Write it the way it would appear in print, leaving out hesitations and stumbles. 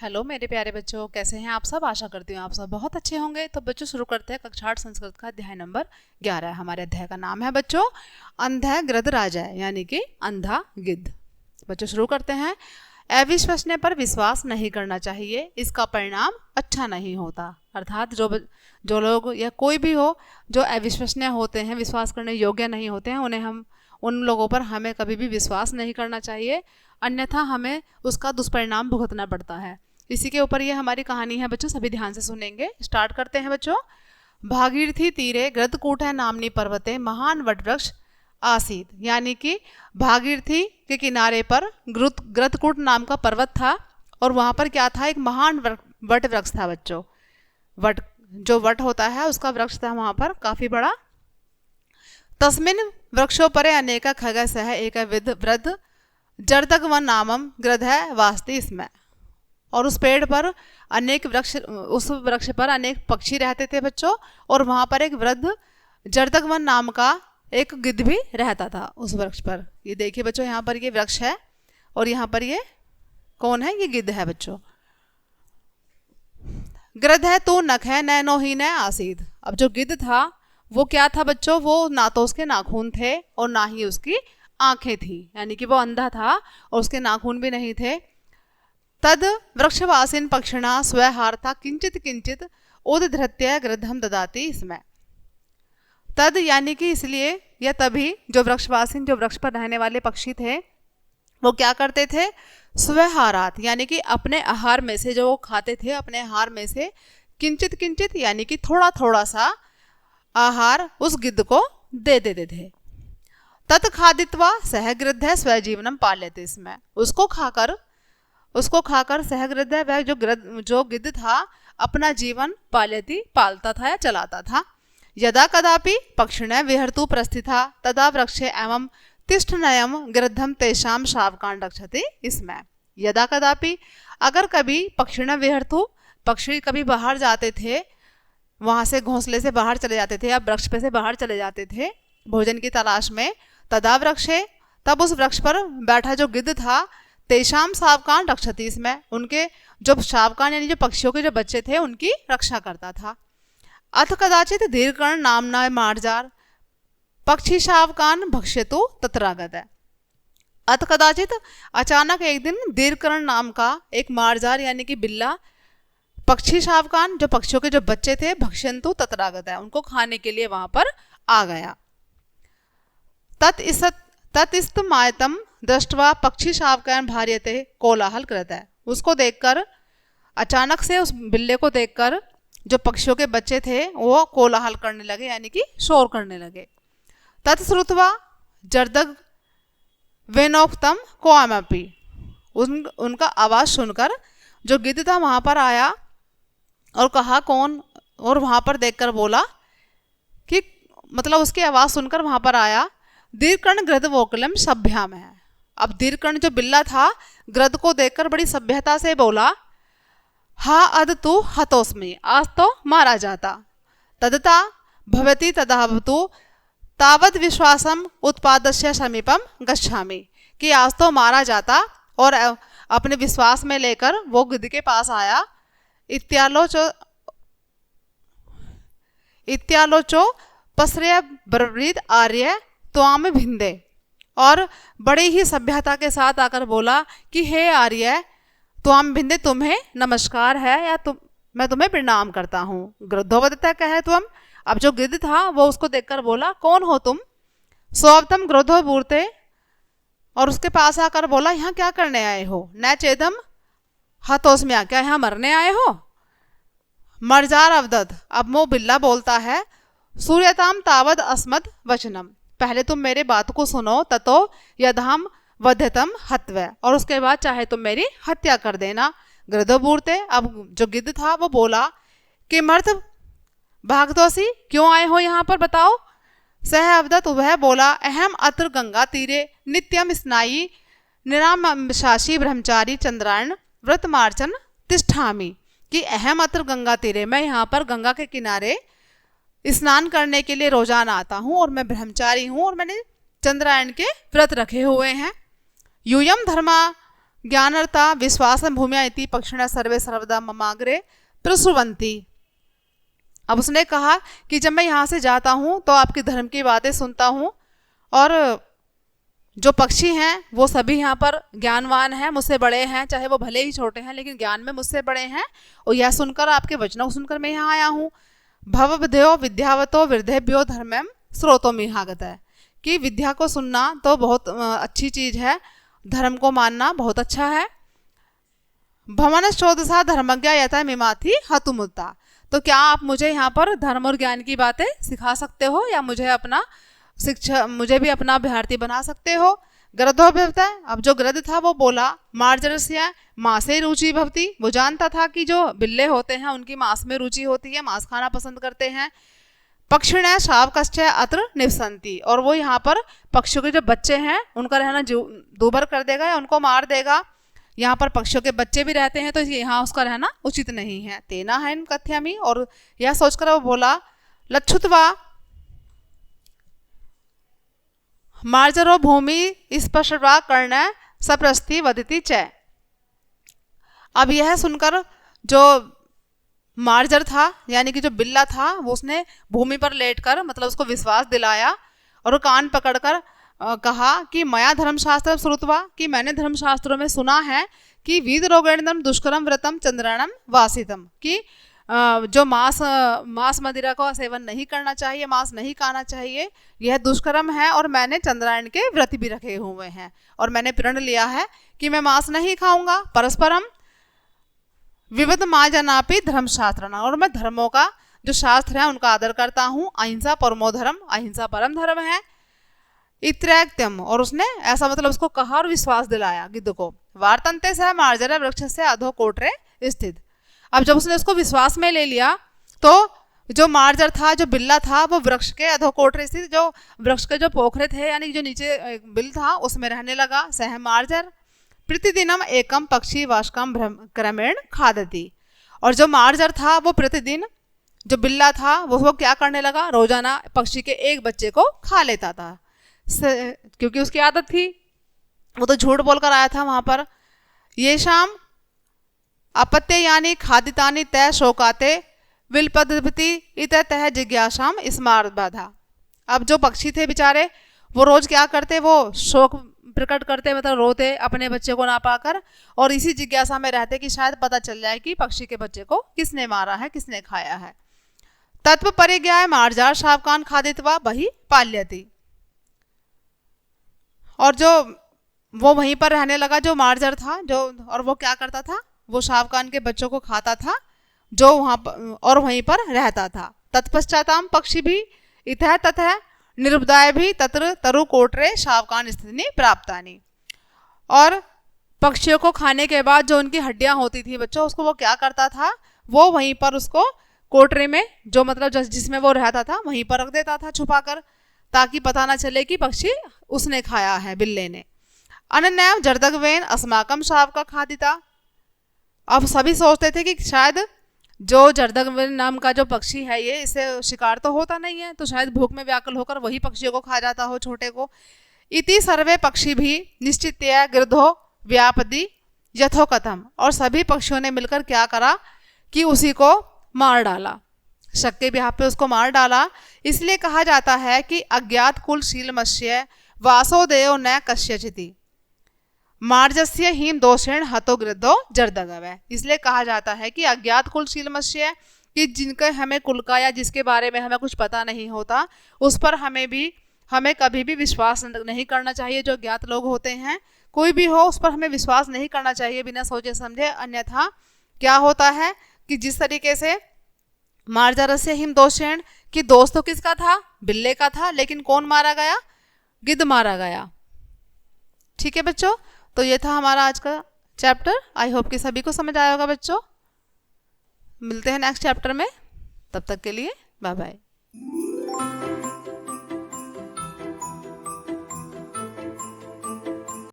Hello मेरे प्यारे बच्चों, कैसे हैं आप सब। आशा करती हूँ आप सब बहुत अच्छे होंगे। तो बच्चों शुरू करते हैं कक्षा 8 संस्कृत का अध्याय नंबर 11। हमारे अध्याय का नाम है बच्चों अंधा गृध राजय, यानी कि अंधा गिद्ध। बच्चों शुरू करते हैं। अविश्वसनीय पर विश्वास नहीं करना चाहिए, इसका परिणाम अच्छा नहीं होता। अर्थात जो लोग या कोई भी हो जो अविश्वसनीय होते हैं, विश्वास करने योग्य नहीं होते हैं, उन लोगों पर हमें कभी भी विश्वास नहीं करना चाहिए, अन्यथा हमें उसका दुष्परिणाम भुगतना पड़ता है। इसी के ऊपर ये हमारी कहानी है बच्चों, सभी ध्यान से सुनेंगे। स्टार्ट करते हैं बच्चों। भागीरथी तीरे गृद्धकूट है नामनी पर्वते महान वटवृक्ष आसीत, यानी कि भागीरथी के किनारे पर गृद्धकूट नाम का पर्वत था और वहाँ पर क्या था, एक महान वट वृक्ष था बच्चों। जो वट होता है उसका वृक्ष था वहाँ पर काफ़ी बड़ा। तस्मिन वृक्षों परे अनेका खग सह एक वृद्ध जर्दक वन नामम गृध है वास्ति इसमें। और उस पेड़ पर उस वृक्ष पर अनेक पक्षी रहते थे बच्चों, और वहाँ पर एक वृद्ध जर्दक वन नाम का एक गिद्ध भी रहता था उस वृक्ष पर। ये देखिए बच्चों, यहाँ पर ये वृक्ष है और यहाँ पर ये कौन है, ये गिद्ध है बच्चों। गृध है तू नख है नैनो ही न आसीद। अब जो गिद्ध था वो क्या था बच्चों, वो ना तो उसके नाखून थे और ना ही उसकी आंखें थी, यानी कि वो अंधा था और उसके नाखून भी नहीं थे। तद वृक्षवासिन पक्षिणा स्वहार्था किंचित किंचित उद्धृत्य गृद्धम ददाती इसमें। तद यानी कि इसलिए या तभी जो वृक्षवासिन, जो वृक्ष पर रहने वाले पक्षी थे, वो क्या करते थे, स्वहारात यानी कि अपने आहार में से, जो वो खाते थे अपने आहार में से, किंचित किंचित यानी कि थोड़ा थोड़ा सा आहार उस गिद्ध को दे देते थे। तत्खादित्वा सहगृद्ध स्वजीवनम पाल्यते इसमें। उसको खाकर सहगृद्ध वह जो गिद्ध था अपना जीवन पालता था या चलाता था। यदा कदापि पक्षिण विहर्तु प्रस्थिता तदा वृक्षे एवं तिष्ठनयम गृद्धम तेषाम शावकान रक्षति इसमें। यदा कदापि अगर कभी पक्षिण विहर्तु, पक्षी कभी बाहर जाते थे, वहाँ से घोंसले से बाहर चले जाते थे या वृक्ष पे से बाहर चले जाते थे भोजन की तलाश में, तदा वृक्षे तब उस वृक्ष पर बैठा जो गिद्ध था, तेषाम शावकान रक्षति इसमें, उनके जो शावकान यानी जो पक्षियों के जो बच्चे थे उनकी रक्षा करता था। अथ कदाचित दीर्घकर्ण नामना मार्जार पक्षी शावकान भक्ष्यतु तत्रागत है। अथ कदाचित अचानक एक दिन दीर्घकर्ण नाम का एक मार्जार यानी कि बिल्ला पक्षी शावकान जो पक्षियों के जो बच्चे थे भक्ष्यंतु तत्रागत है, उनको खाने के लिए वहां पर आ गया। तत्स्तमायतम दृष्ट्वा पक्षी शावकान भार्यते कोलाहल करता है। उसको देखकर, अचानक से उस बिल्ले को देखकर जो पक्षियों के बच्चे थे वो कोलाहल करने लगे, यानी कि शोर करने लगे। तत्श्रुत्वा जर्दग वेनोक्तम कोआमपि, उनका आवाज सुनकर जो गिद्ध था वहां पर आया और कहा कौन, और वहां पर देखकर बोला कि मतलब उसकी आवाज सुनकर वहां पर आया, दीर्घकर्ण गृध वोकलम सभ्याम है। अब दीर्घकर्ण जो बिल्ला था गृध को देखकर बड़ी सभ्यता से बोला, हा अद तू हतोस्मि, आज तो मारा जाता। तदता भवती तदावतु तावद विश्वासम उत्पादस्य समीपम गच्छामि, कि आज तो मारा जाता, और अपने विश्वास में लेकर वो गिद्ध के पास आया। इत्यालोचो पसरे ब्रवीद आर्य त्वाम भिंदे, और बड़े ही सभ्यता के साथ आकर बोला कि हे आर्य त्वाम भिंदे, तुम्हें नमस्कार है या मैं तुम्हें प्रणाम करता हूँ। गृद्धोवदता कहे तुम। अब जो गिद्ध था वो उसको देखकर बोला, कौन हो तुम। सोवतम गृद्धो बूरते, और उसके पास आकर बोला, यहाँ क्या करने आए हो। न चेदम हतोस्म्या, क्या यहाँ मरने आए हो। मर्जार अवदत, अब वो बिल्ला बोलता है, सूर्यताम तावद अस्मद वचनम, पहले तुम मेरे बात को सुनो, ततो यदहम वध्यतम हत्व, और उसके बाद चाहे तुम मेरी हत्या कर देना। गृद्धो बूरते, अब जो गिद्ध था वो बोला कि मर्द भागदोसी, क्यों आए हो यहाँ पर, बताओ। सह अवदत, वह बोला, अहम अत्र गंगा तीरे नित्यम स्नायी निरामशासी ब्रह्मचारी चंद्रायण व्रत मार्चन तिष्ठामी, कि अहम अत्र गंगा तीरे, मैं यहाँ पर गंगा के किनारे स्नान करने के लिए रोजाना आता हूँ और मैं ब्रह्मचारी हूँ और मैंने चंद्रायण के व्रत रखे हुए हैं। यूयम धर्मा ज्ञानर्ता विश्वासं भूम्या इति पक्षिणः सर्वे सर्वदा ममाग्रे प्रसुवन्ति। अब उसने कहा कि जब मैं यहाँ से जाता हूँ तो आपके धर्म की बातें सुनता हूँ, और जो पक्षी हैं वो सभी यहाँ पर ज्ञानवान हैं, मुझसे बड़े हैं, चाहे वो भले ही छोटे हैं लेकिन ज्ञान में मुझसे बड़े हैं, और यह सुनकर, आपके वचनों को सुनकर मैं यहाँ आया हूँ। भवविधयो विद्यावतो वृद्धेभ्यो धर्मम स्रोतो मिहागत है, कि विद्या को सुनना तो बहुत अच्छी चीज़ है, धर्म को मानना बहुत अच्छा है। भवन शोधसा धर्मज्ञा यथा मिमाथि हतुमुत्ता, तो क्या आप मुझे यहाँ पर धर्म और ज्ञान की बातें सिखा सकते हो, या मुझे भी अपना अभ्यर्थी बना सकते हो। गृद्धो भवता, अब जो गृद्ध था वो बोला, मार्जरस्य मांसे रुचि भवती, वो जानता था कि जो बिल्ले होते हैं उनकी मांस में रुचि होती है, मांस खाना पसंद करते हैं। पक्षिण शावकश्च अत्र निवसन्ति, और वो यहाँ पर पक्षियों के जो बच्चे हैं उनका रहना दूभर कर देगा या उनको मार देगा। यहाँ पर पक्षियों के बच्चे भी रहते हैं तो यहाँ उसका रहना उचित नहीं है। तेना है कथ्यामी, और यह सोचकर वो बोला, लच्छुत्वा मार्जरो भूमि स्पर्शवा कर्ण सप्रस्थि वदति च। अब यह सुनकर जो मार्जर था यानी कि जो बिल्ला था, वो उसने भूमि पर लेटकर मतलब उसको विश्वास दिलाया और कान पकड़कर कहा कि मया धर्मशास्त्र श्रुत्वा, कि मैंने धर्मशास्त्रों में सुना है कि वीद रोगेणम दुष्करम व्रतम चंद्राणम वासितम, कि जो मांस मदिरा का सेवन नहीं करना चाहिए, मांस नहीं खाना चाहिए, यह दुष्कर्म है, और मैंने चंद्रायण के व्रत भी रखे हुए हैं और मैंने प्रण लिया है कि मैं मांस नहीं खाऊंगा। परस्परम विविध माजनापि धर्मशास्त्र, और मैं धर्मों का जो शास्त्र है उनका आदर करता हूँ। अहिंसा परमो धर्म, अहिंसा परम धर्म है। इत्रैक्त्यम, और उसने ऐसा मतलब उसको कहा और विश्वास दिलाया गिद्ध को। वार्तन्ते सह मार्जर वृक्ष से अधो कोटरे स्थित। अब जब उसने उसको विश्वास में ले लिया तो जो मार्जर था, जो बिल्ला था, वो वृक्ष के अधोकोटरे स्थित जो वृक्ष के जो पोखरे थे यानी जो नीचे बिल था उसमें रहने लगा। सह मार्जर प्रतिदिनम एकम पक्षी वाष्कम क्रमेण खादती, और जो मार्जर था वो प्रतिदिन, जो बिल्ला था वो क्या करने लगा, रोजाना पक्षी के एक बच्चे को खा लेता था, क्योंकि उसकी आदत थी। वो तो झूठ बोलकर आया था वहां पर। ये शाम अपत्य यानी खादितानी तय शोकाते विलपद्धति इत तह जिज्ञासाम स्मार्त बाधा। अब जो पक्षी थे बेचारे वो रोज क्या करते, वो शोक प्रकट करते, मतलब रोते अपने बच्चे को ना पाकर, और इसी जिज्ञासा में रहते कि शायद पता चल जाए कि पक्षी के बच्चे को किसने मारा है, किसने खाया है। तत्व परिज्ञाय मार्जार शावकान खादित्वा बही पाल्यति, और जो वो वहीं पर रहने लगा जो मार्जर था, जो और वो क्या करता था, वो शावकान के बच्चों को खाता था जो वहां पर और वहीं पर रहता था। तत्पश्चाताम पक्षी भी इतः ततः निरुपदाय भी तत्र तरु कोटरे शावकान स्थिति प्राप्तानी, और पक्षियों को खाने के बाद जो उनकी हड्डियां होती थी बच्चों, उसको वो क्या करता था, वो वहीं पर उसको कोटरे में जो मतलब जिसमें वो रहता था वहीं पर रख देता था छुपाकर, ताकि पता ना चले कि पक्षी उसने खाया है, बिल्ले ने। अनन्या जर्दगवेन अस्माकम शावका खादिता। अब सभी सोचते थे कि शायद जो जर्दगवेन नाम का जो पक्षी है ये, इसे शिकार तो होता नहीं है, तो शायद भूख में व्याकुल होकर वही पक्षियों को खा जाता हो, छोटे को। इति सर्वे पक्षी भी निश्चित्य गृद्धो व्यापदी यथोकथम, और सभी पक्षियों ने मिलकर क्या करा कि उसी को मार डाला, शक के बिहाफ पे उसको मार डाला। इसलिए कहा जाता है कि अज्ञात कुल शीलमस्य वासोदेव न कश्यचिति मार्जस्य हीन दोषेण हतो गृद्धो जर्दगव। इसलिए कहा जाता है कि अज्ञात कुल शीलमस्य, कि जिनके हमें कुल का या जिसके बारे में हमें कुछ पता नहीं होता उस पर हमें कभी भी विश्वास नहीं करना चाहिए। जो ज्ञात लोग होते हैं कोई भी हो, उस पर हमें विश्वास नहीं करना चाहिए बिना सोचे समझे। अन्यथा क्या होता है कि जिस तरीके से मार्जरस्य हिम दोषेण, कि दोष तो किसका था, बिल्ले का था, लेकिन कौन मारा गया, गिद्ध मारा गया। ठीक है बच्चों, तो ये था हमारा आज का चैप्टर। आई होप कि सभी को समझ आया होगा बच्चों। मिलते हैं नेक्स्ट चैप्टर में, तब तक के लिए बाय बाय।